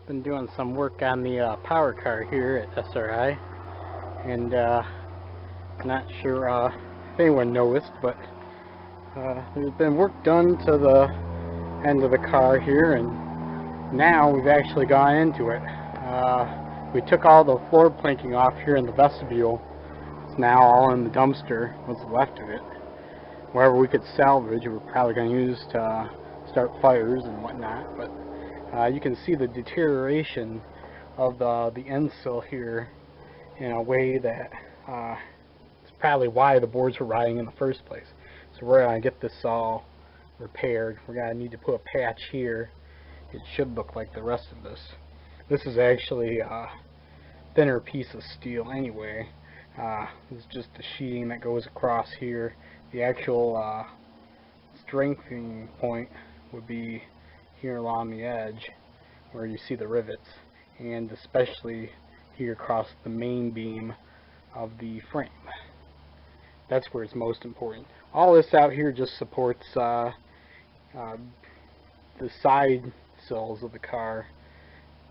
Been doing some work on the power car here at SRI, and not sure if anyone noticed, but there's been work done to the end of the car here, and now we've actually gone into it. We took all the floor planking off here in the vestibule. It's now all in the dumpster, what's left of it. Wherever we could salvage, we're probably going to use to start fires and whatnot, but you can see the deterioration of the end sill here in a way that it's probably why the boards were rotting in the first place. So we're going to get this all repaired. We're going to need to put a patch here. It should look like the rest of this. This is actually a thinner piece of steel anyway. It's just the sheeting that goes across here. The actual strengthening point would be here along the edge where you see the rivets, and especially here across the main beam of the frame. That's where it's most important. All this out here just supports the side sills of the car,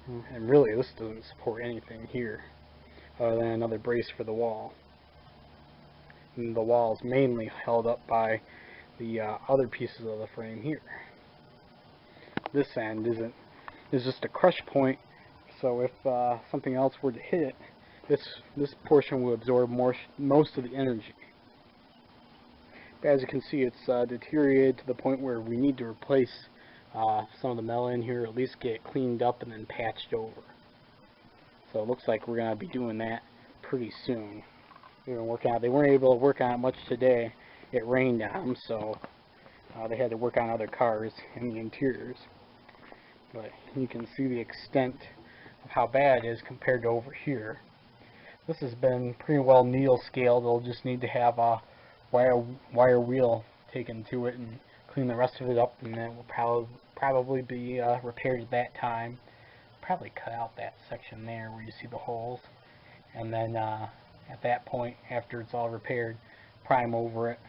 and really this doesn't support anything here other than another brace for the wall. And the wall is mainly held up by the other pieces of the frame here. This end is just a crush point, so if something else were to hit it, this portion will absorb most of the energy. But as you can see, it's deteriorated to the point where we need to replace some of the metal in here, or at least get it cleaned up and then patched over. So it looks like we're going to be doing that pretty soon. We've been working on it. They weren't able to work on it much today. It rained on them, so they had to work on other cars in the interiors. But you can see the extent of how bad it is compared to over here. This has been pretty well needle scaled. They'll just need to have a wire wheel taken to it and clean the rest of it up, and then it will probably be repaired at that time. Probably cut out that section there where you see the holes, and then at that point, after it's all repaired, prime over it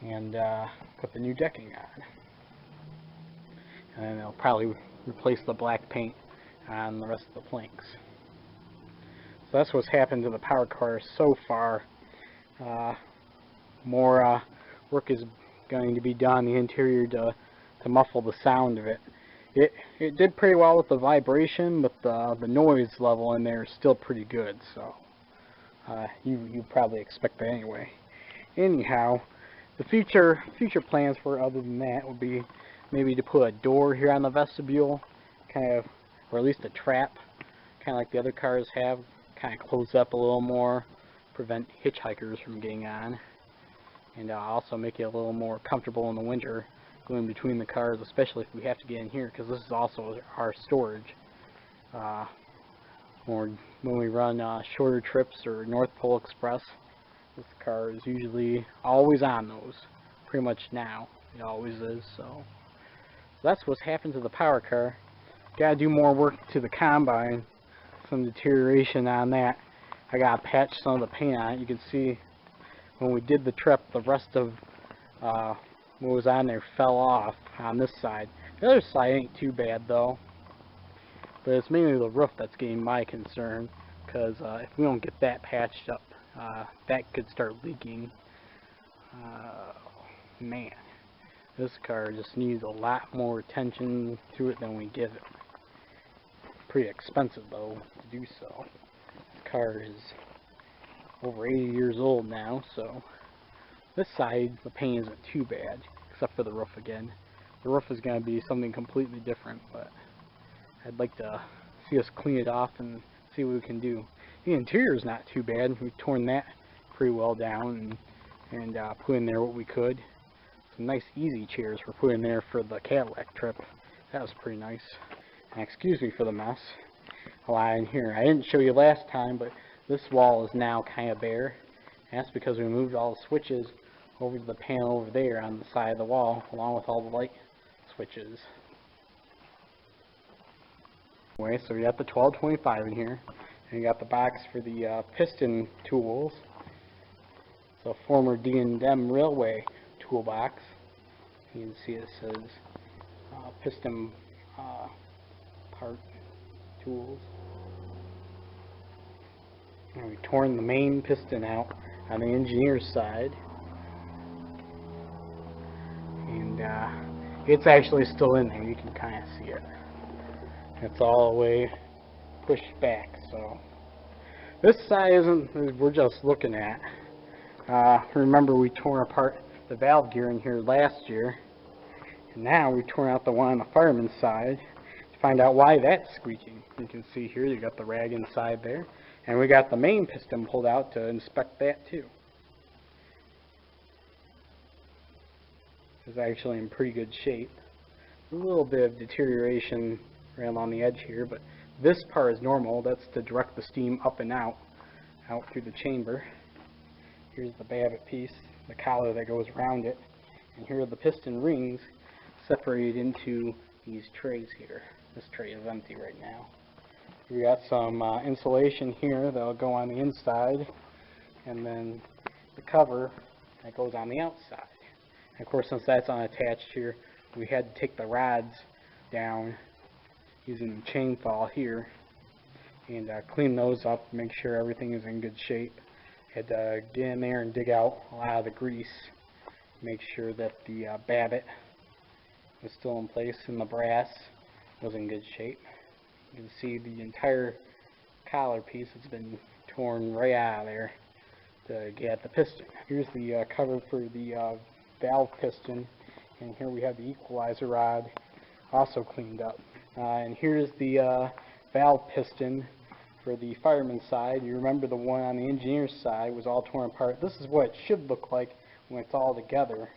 and put the new decking on. And then they'll probably replace the black paint on the rest of the planks. So that's what's happened to the power car so far. More work is going to be done in the interior to muffle the sound of it. It did pretty well with the vibration, but the noise level in there is still pretty good, so you probably expect that anyway. Anyhow, the future plans for other than that would be maybe to put a door here on the vestibule, kind of, or at least a trap, kind of like the other cars have, kind of close up a little more, prevent hitchhikers from getting on, and also make it a little more comfortable in the winter going between the cars, especially if we have to get in here, because this is also our storage. Or when we run shorter trips or North Pole Express, this car is usually always on those. Pretty much now, it always is. So that's what's happened to the power car. Gotta do more work to the combine, some deterioration on that. I gotta patch some of the paint on it. You can see when we did the trip, the rest of what was on there fell off on this side. The other side ain't too bad though, but it's mainly the roof that's getting my concern, because if we don't get that patched up, that could start leaking. Man, this car just needs a lot more attention to it than we give it. Pretty expensive though to do so. This car is over 80 years old now, so this side the paint isn't too bad, except for the roof again. The roof is going to be something completely different, but I'd like to see us clean it off and see what we can do. The interior is not too bad. We've torn that pretty well down and put in there what we could. Some nice easy chairs were put in there for the Cadillac trip. That was pretty nice. And excuse me for the mess. A lot in here. I didn't show you last time, but this wall is now kind of bare. And that's because we moved all the switches over to the panel over there on the side of the wall, along with all the light switches. Anyway, so we got the 1225 in here, and we got the box for the piston tools. It's a former D&M Railway toolbox. You can see it says piston part tools. And we've torn the main piston out on the engineer's side. And it's actually still in there. You can kind of see it. It's all the way pushed back. So this side isn't, we're just looking at. Remember we tore apart the valve gear in here last year. And now we've torn out the one on the fireman's side to find out why that's squeaking. You can see here you got the rag inside there. And we got the main piston pulled out to inspect that too. It's actually in pretty good shape. A little bit of deterioration around on the edge here, but this part is normal. That's to direct the steam up and out through the chamber. Here's the babbitt piece, the collar that goes around it, and here are the piston rings separated into these trays here. This tray is empty right now. We got some insulation here that'll go on the inside, and then the cover that goes on the outside. And of course, since that's unattached here, we had to take the rods down using the chain saw here and clean those up, make sure everything is in good shape. Had to get in there and dig out a lot of the grease, make sure that the babbitt was still in place and the brass was in good shape. You can see the entire collar piece has been torn right out of there to get at the piston. Here's the cover for the valve piston, and here we have the equalizer rod also cleaned up. And here's the valve piston for the fireman's side. You remember the one on the engineer's side was all torn apart. This is what it should look like when it's all together.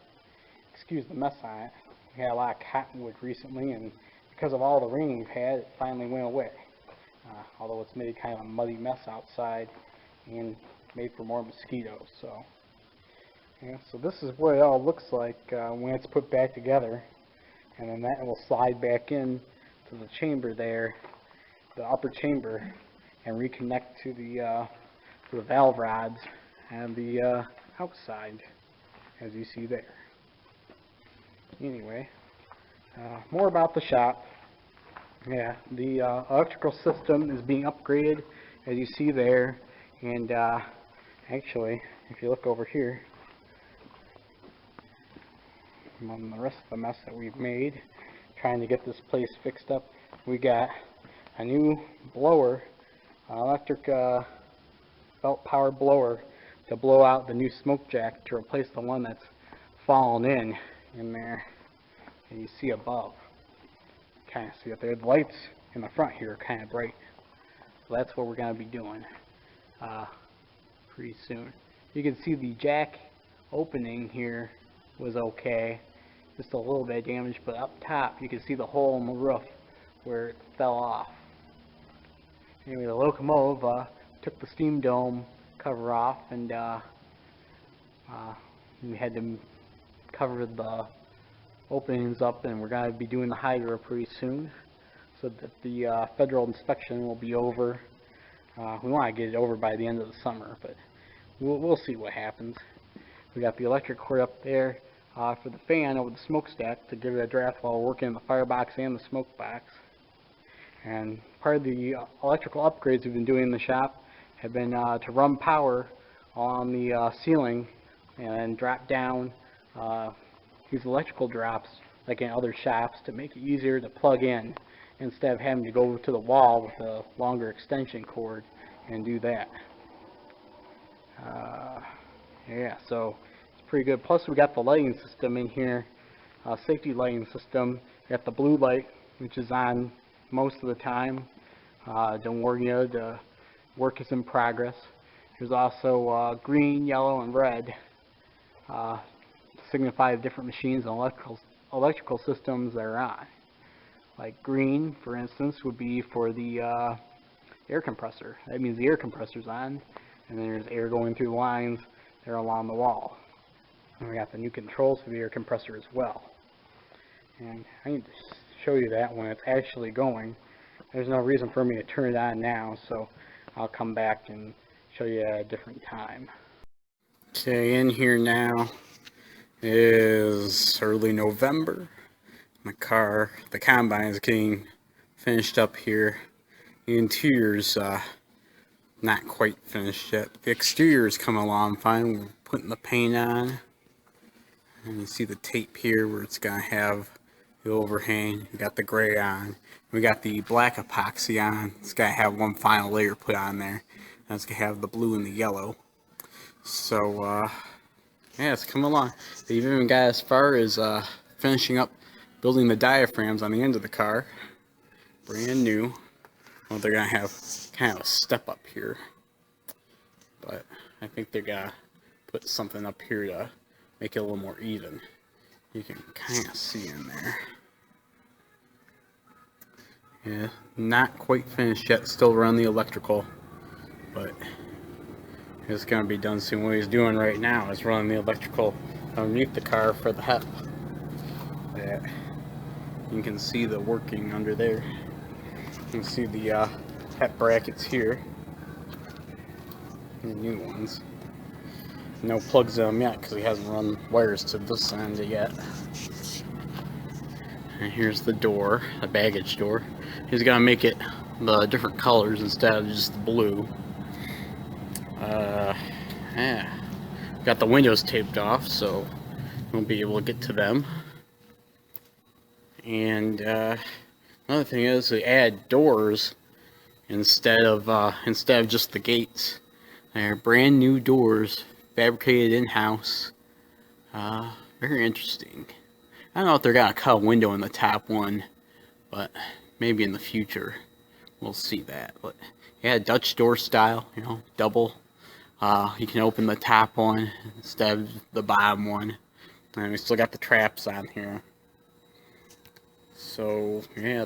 Excuse the mess on it. We had a lot of cottonwood recently, and because of all the rain we've had, it finally went away. Although it's made kind of a muddy mess outside and made for more mosquitoes. So, yeah, so this is what it all looks like when it's put back together, and then that will slide back in to the chamber there, the upper chamber, and reconnect to the valve rods and the outside, as you see there. Anyway, more about the shop. Yeah, the electrical system is being upgraded, as you see there, and actually, if you look over here, on the rest of the mess that we've made, trying to get this place fixed up, we got a new blower, electric belt power blower to blow out the new smoke jack to replace the one that's fallen in there, and you see above. Kind of see it there. The lights in the front here are kind of bright, so that's what we're going to be doing pretty soon. You can see the jack opening here was okay, just a little bit of damage, but up top you can see the hole in the roof where it fell off. Anyway, the locomotive took the steam dome cover off, and we had to cover the openings up, and we're going to be doing the hydro pretty soon so that the federal inspection will be over. We want to get it over by the end of the summer, but we'll see what happens. We got the electric cord up there for the fan over the smokestack to give it a draft while working in the firebox and the smoke box. And part of the electrical upgrades we've been doing in the shop have been to run power on the ceiling and then drop down these electrical drops like in other shops to make it easier to plug in instead of having to go to the wall with a longer extension cord and do that. Yeah, so it's pretty good. Plus we got the lighting system in here, safety lighting system. We got the blue light, which is on most of the time. Don't warn you, the work is in progress. There's also green, yellow, and red to signify the different machines and electrical systems that are on. Like green, for instance, would be for the air compressor. That means the air compressor's on, and then there's air going through the lines that are along the wall. And we got the new controls for the air compressor as well. And I need to show you that when it's actually going. There's no reason for me to turn it on now, so I'll come back and show you at a different time. Okay, in here now is early November. The combine is getting finished up here. The interior's not quite finished yet. The exterior's coming along fine. We're putting the paint on. And you see the tape here where it's going to have the overhang. We got the gray on. We got the black epoxy on. It's going to have one final layer put on there. And it's going to have the blue and the yellow. So, yeah, it's coming along. They've even got as far as finishing up building the diaphragms on the end of the car. Brand new. Well, they're going to have kind of a step up here. But I think they're going to put something up here to make it a little more even. You can kind of see in there. Yeah, not quite finished yet. Still run the electrical. But it's going to be done soon. What he's doing right now is running the electrical underneath the car for the HEP. You can see the working under there. You can see the HEP brackets here. The new ones. No plugs in them yet because he hasn't run wires to this end yet. And here's the door, the baggage door. He's gonna make it the different colors instead of just the blue. Yeah. Got the windows taped off, so we'll be able to get to them. And another thing is we add doors instead of just the gates. They're brand new doors, fabricated in-house. Very interesting. I don't know if they're gonna cut a window in the top one, but maybe in the future we'll see that. But yeah, Dutch door style, you know, double. You can open the top one instead of the bottom one, and we still got the traps on here. So yeah,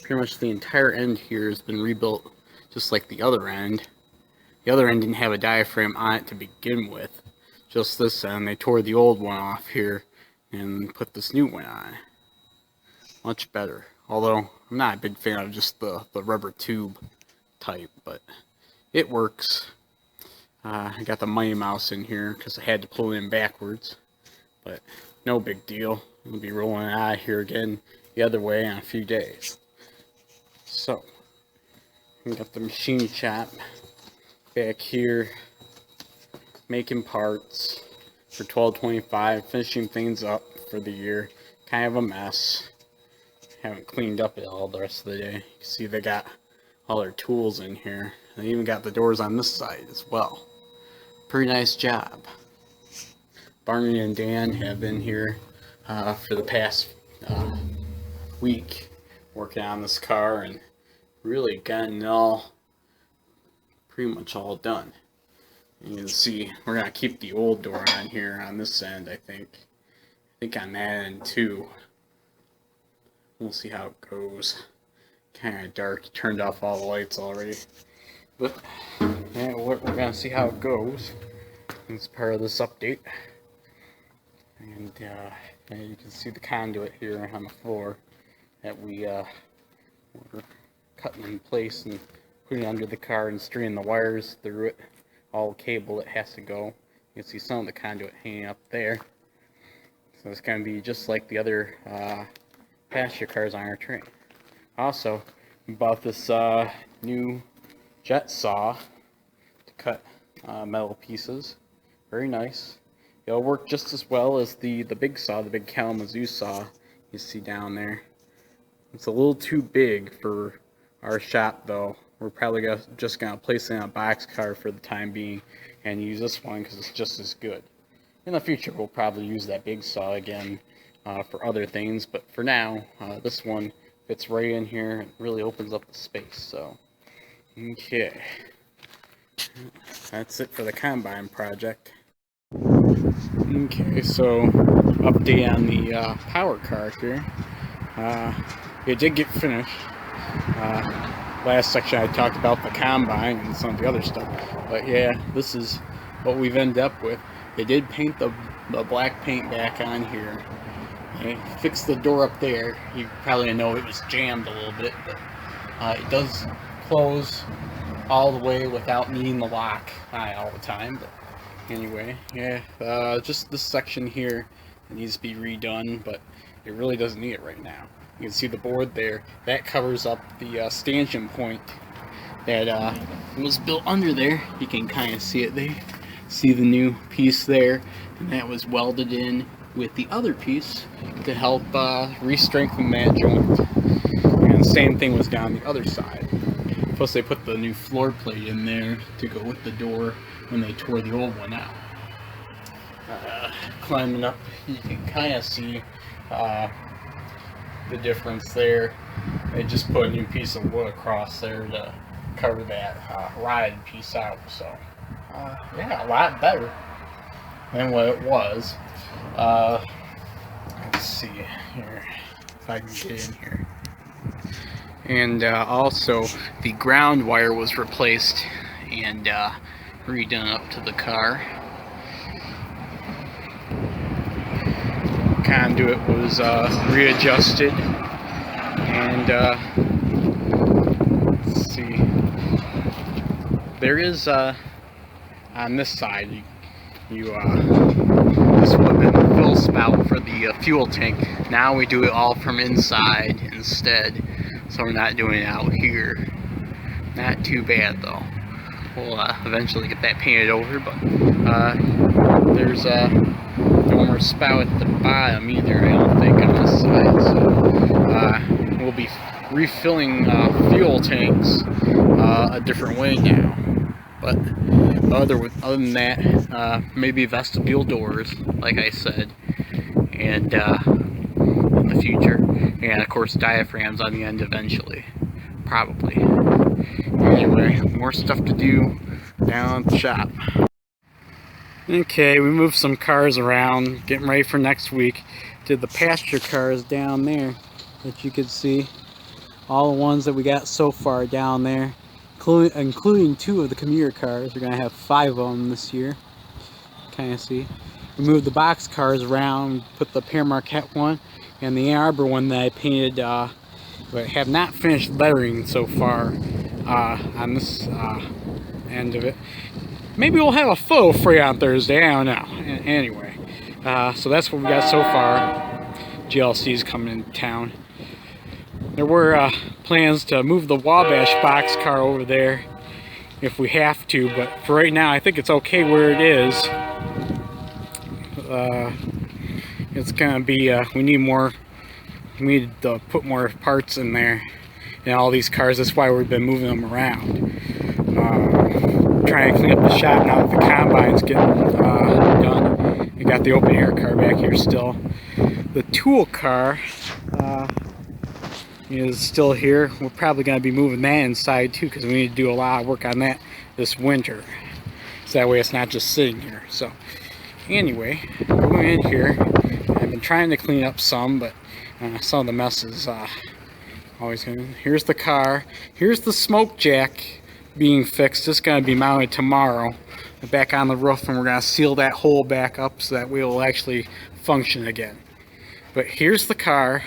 pretty much the entire end here has been rebuilt, just like the other end. The other end didn't have a diaphragm on it to begin with. Just this end, they tore the old one off here and put this new one on. Much better. Although, I'm not a big fan of just the rubber tube type, but it works. I got the Mighty Mouse in here because I had to pull it in backwards. But no big deal. We'll be rolling out of here again the other way in a few days. So, we got the machine shop back here, making parts for $12.25, finishing things up for the year. Kind of a mess. Haven't cleaned up it all the rest of the day. You can see they got all their tools in here. They even got the doors on this side as well. Pretty nice job. Barney and Dan have been here for the past week working on this car and really gotten it all pretty much all done. You can see we're gonna keep the old door on here on this end. I think on that end too. We'll see how it goes. Kind of dark. Turned off all the lights already, but yeah, we're gonna see how it goes. It's part of this update. And you can see the conduit here on the floor that we're cutting in place and putting under the car and stringing the wires through it. All the cable that has to go. You can see some of the conduit hanging up there. So it's going to be just like the other passenger cars on our train. Also, we bought this new jet saw to cut metal pieces. Very nice. It'll work just as well as the big saw, the big Kalamazoo saw you see down there. It's a little too big for our shop though. We're probably just going to place it in a box car for the time being and use this one because it's just as good. In the future we'll probably use that big saw again for other things, but for now this one fits right in here and really opens up the space. So okay, that's it for the combine project. Okay, so update on the power car here. It did get finished. Last section I talked about the combine and some of the other stuff, but yeah, this is what we've ended up with. They did paint the black paint back on here. They fixed the door up there. You probably know it was jammed a little bit, but it does close all the way without needing the lock all the time. But anyway, yeah, just this section here needs to be redone, but it really doesn't need it right now. You can see the board there. That covers up the stanchion point that was built under there. You can kind of see it there. See the new piece there, and that was welded in with the other piece to help re-strengthen that joint. And the same thing was down the other side. Plus they put the new floor plate in there to go with the door when they tore the old one out. Climbing up, you can kind of see the difference there. They just put a new piece of wood across there to cover that rotted piece out. So yeah, a lot better than what it was. Let's see here if I can get in here. And also the ground wire was replaced and redone up to the car. Conduit was readjusted, and let's see, there is on this side this would have been the fill spout for the fuel tank. Now we do it all from inside instead, so we're not doing it out here. Not too bad though. We'll eventually get that painted over, but there's no more spout at the bottom either, I don't think, on this side. So we'll be refilling fuel tanks a different way now. But other than that, maybe vestibule doors, like I said, and in the future, and of course diaphragms on the end eventually, probably. Anyway, more stuff to do down at the shop. Okay, we moved some cars around, getting ready for next week. Did the pasture cars down there that you could see. All the ones that we got so far down there, including 2 of the commuter cars. We're going to have 5 of them this year. Kind of see. We moved the box cars around, put the Pere Marquette one and the Ann Arbor one that I painted, but have not finished lettering so far on this end of it. Maybe we'll have a photo for you on Thursday, I don't know. Anyway, so that's what we got so far. GLC's coming into town. There were plans to move the Wabash box car over there if we have to, but for right now I think it's okay where it is. It's gonna be, we need to put more parts in there in all these cars. That's why we've been moving them around. Trying to clean up the shop now that the combine's getting done. We got the open air car back here still. The tool car is still here. We're probably going to be moving that inside too, because we need to do a lot of work on that this winter. So that way it's not just sitting here. So anyway, going in here, I've been trying to clean up some, but some of the messes always going. Here's the car. Here's the smoke jack being fixed. It's going to be mounted tomorrow back on the roof, and we're going to seal that hole back up so that we will actually function again. But here's the car,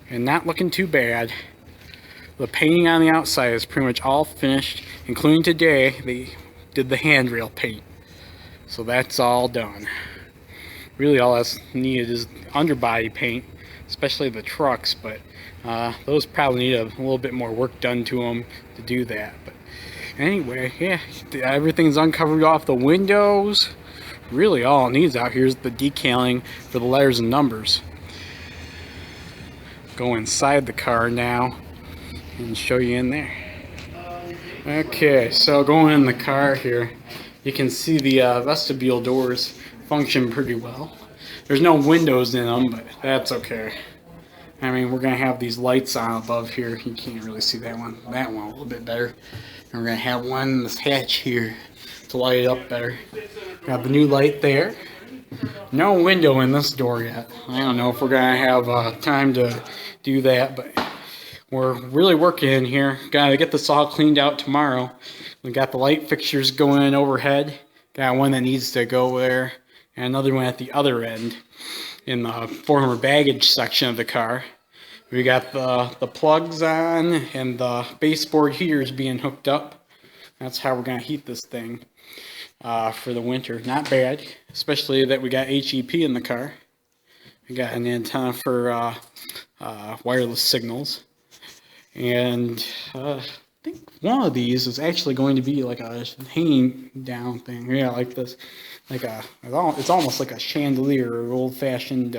and not looking too bad. The painting on the outside is pretty much all finished, including today they did the handrail paint, so that's all done. Really all that's needed is underbody paint, especially the trucks, but those probably need a little bit more work done to them to do that. But anyway, yeah, everything's uncovered off the windows. Really all it needs out here is the decaling for the letters and numbers. Go inside the car now and show you in there. Okay, so going in the car here, you can see the vestibule doors function pretty well. There's no windows in them, but that's okay. I mean, we're going to have these lights on above here. You can't really see that one. That one a little bit better. And we're going to have one in this hatch here to light it up better. Got the new light there. No window in this door yet. I don't know if we're going to have time to do that, but we're really working in here. Got to get this all cleaned out tomorrow. We got the light fixtures going in overhead. Got one that needs to go there, and another one at the other end in the former baggage section of the car. We got the plugs on, and the baseboard heaters being hooked up. That's how we're going to heat this thing for the winter. Not bad, especially that we got HEP in the car. We got an antenna for wireless signals. And I think one of these is actually going to be like a hanging down thing. Yeah, like this, like it's almost like a chandelier or old-fashioned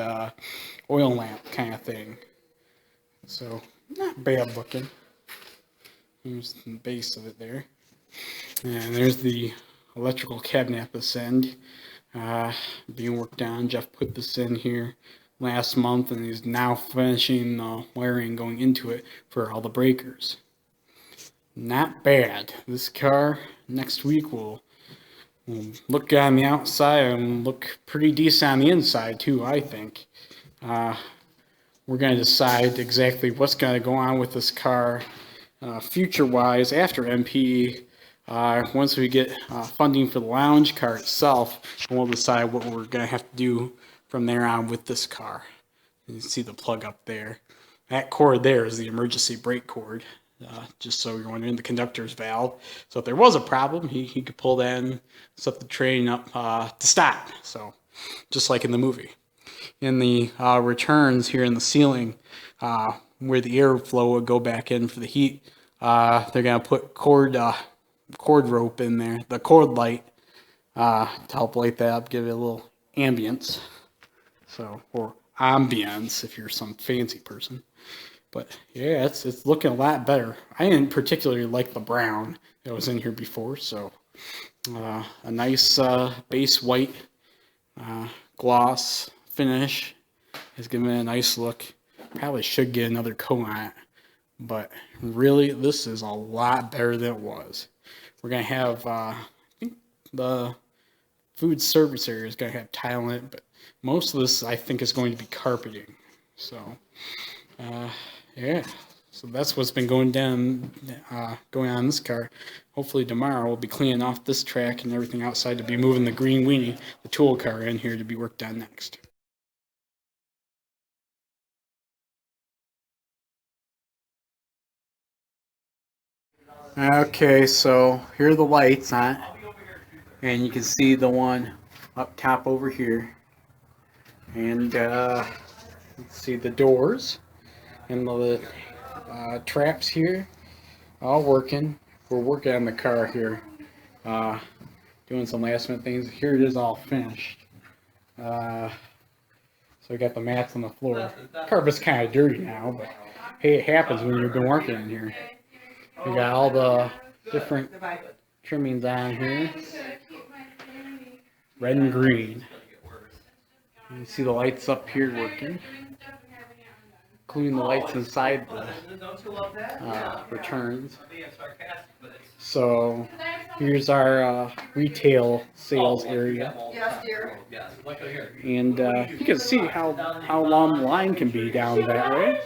oil lamp kind of thing. So not bad looking. Here's the base of it there. And there's the electrical cabinet at this end being worked on. Jeff put this in here last month, and he's now finishing the wiring going into it for all the breakers. Not bad. This car next week will look on the outside and look pretty decent on the inside too, I think. We're going to decide exactly what's going to go on with this car future-wise after MP. Once we get funding for the lounge car itself, we'll decide what we're going to have to do from there on with this car. You see the plug up there. That cord there is the emergency brake cord, just so you're wondering, the conductor's valve. So if there was a problem, he could pull that and set the train up to stop. So just like in the movie. In the returns here in the ceiling, where the airflow would go back in for the heat, they're going to put cord rope in there, the cord light, to help light that up, give it a little ambience. So, or ambience if you're some fancy person. But yeah, it's looking a lot better. I didn't particularly like the brown that was in here before, so a nice base white gloss finish has given it a nice look. Probably should get another coat on it, but really this is a lot better than it was. We're gonna have I think the food service area is gonna have tile in it, but most of this I think is going to be carpeting. So yeah, so that's what's been going on in this car. Hopefully tomorrow we'll be cleaning off this track and everything outside to be moving the green weenie, the tool car, in here to be worked on next. Okay, so here are the lights on it, and you can see the one up top over here, and let's see the doors and the traps here, all working. We're working on the car here, doing some last minute things. Here it is all finished. So we got the mats on the floor. Carpet's kind of dirty now, but hey, it happens when you've been working in here. We got all the different trimmings on here, red and green. You see the lights up here working, including the lights inside the returns. So here's our retail sales area, and you can see how long the line can be down that way.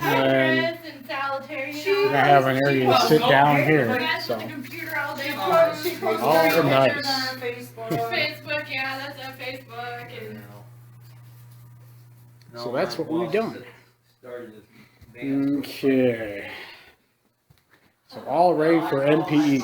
And we're gonna have an area to sit down here. So, all nice. Facebook, yeah, that's on Facebook. And So that's what we've done. Okay. So all ready for MPE.